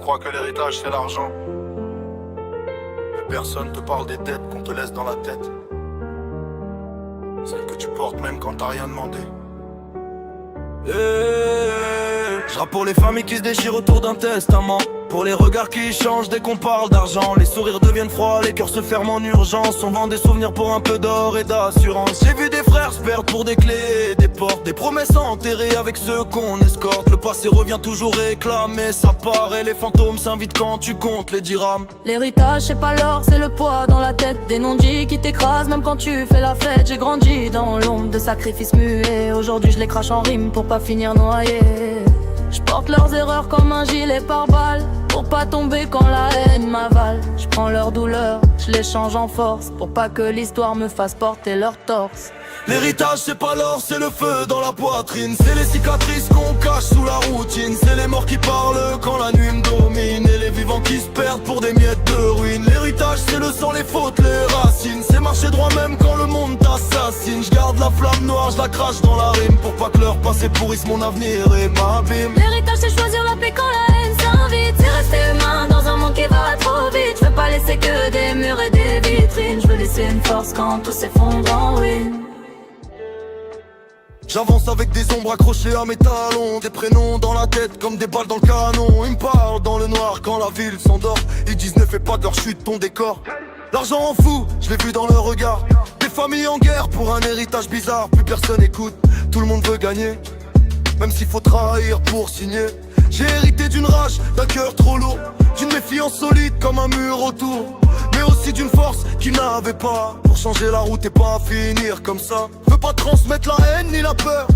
crois que l'héritage c'est l'argent. Mais personne te parle des dettes qu'on te laisse dans la tête. Celles que tu portes même quand t'as rien demandé. Je rappe pour les familles qui se déchirent autour d'un testament. Pour les regards qui changent dès qu'on parle d'argent. Les sourires deviennent froids, les cœurs se ferment en urgence. On vend des souvenirs pour un peu d'or et d'assurance. J'ai vu des frères se perdre pour des clés et des portes. Des promesses enterrées avec ceux qu'on escorte. Le passé revient toujours réclamer sa part. Et les fantômes s'invitent quand tu comptes les dirhams. L'héritage c'est pas l'or, c'est le poids dans la tête. Des non-dits qui t'écrasent même quand tu fais la fête. J'ai grandi dans l'ombre de sacrifices muets. Aujourd'hui je les crache en rime pour pas finir noyé. Je porte leurs erreurs comme un gilet pare-balles pour pas tomber quand la haine m'avale. Je prends leur douleur, je les change en force pour pas que l'histoire me fasse porter leur torse. L'héritage c'est pas l'or, c'est le feu dans la poitrine. C'est les cicatrices qu'on cache sous la routine. C'est les morts qui parlent quand la nuit me domine. Et les vivants qui se perdent pour des miettes de ruines. L'héritage c'est le sang, les fautes, les racines. C'est marcher droit même quand le monde t'assassine. Je garde la flamme noire, je la crache dans la rime pour pas que leur passé pourrisse mon avenir et m'abîme. L'héritage c'est choisir la paix quand la haine s'invite. C'est rester humain dans un monde qui va trop vite. Je veux pas laisser que des murs et des vitrines. Je veux laisser une force quand tout s'effondre en ruine. J'avance avec des ombres accrochées à mes talons. Des prénoms dans la tête comme des balles dans le canon. Ils me parlent dans le noir quand la ville s'endort. Ils disent ne fais pas de leur chute ton décor. L'argent en fout, je l'ai vu dans leur regard. Des familles en guerre pour un héritage bizarre. Plus personne écoute, tout le monde veut gagner. Même s'il faut trahir pour signer. J'ai hérité d'une rage, d'un cœur trop lourd. D'une méfiance solide comme un mur autour. Mais aussi d'une force qu'ils n'avaient pas. Pour changer la route et pas finir comme ça. Veux pas transmettre la haine ni la peur,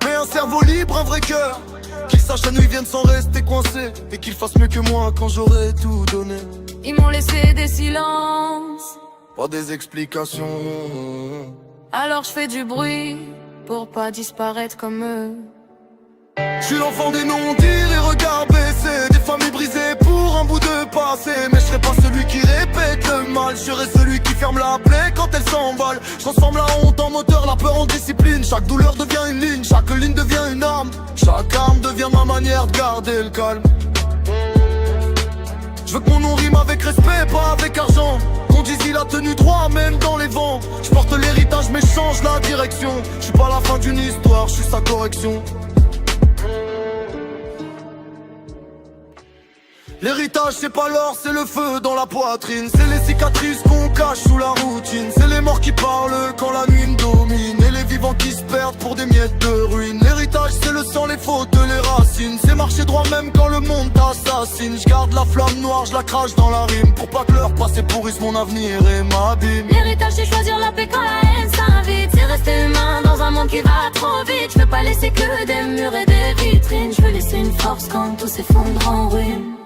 mais un cerveau libre, un vrai cœur. Qu'ils sachent la nuit vienne sans rester coincé. Et qu'ils fassent mieux que moi quand j'aurai tout donné. Ils m'ont laissé des silences, Pas des explications. alors je fais du bruit pour pas disparaître comme eux. Je suis l'enfant des non-dits, les regards baissés. Des familles brisées pour un bout de passé. Mais je serai pas celui qui répète le mal. Je serai celui qui ferme la plaie quand elle s'emballe. Je transforme la honte en moteur, la peur en discipline. Chaque douleur devient une ligne, chaque ligne devient une arme. Chaque arme devient ma manière de garder le calme. Je veux que mon nom rime avec respect, pas avec argent. Qu'on dise il a tenu droit même dans les vents. Je porte l'héritage mais je change la direction. Je suis pas la fin d'une histoire, je suis sa correction. L'héritage c'est pas l'or, c'est le feu dans la poitrine. C'est les cicatrices qu'on cache sous la routine. C'est les morts qui parlent quand la nuit me domine. Et les vivants qui se perdent pour des miettes de ruines. L'héritage c'est le sang, les fautes, les racines. C'est marcher droit même quand le monde t'assassine. Je garde la flamme noire, je la crache dans la rime. Pour pas que leur passé pourrisse mon avenir et m'abîme. L'héritage c'est choisir la paix quand la haine s'invite. C'est rester humain dans un monde qui va trop vite. Je veux pas laisser que des murs et des vitrines. Je veux laisser une force quand tout s'effondre en ruine.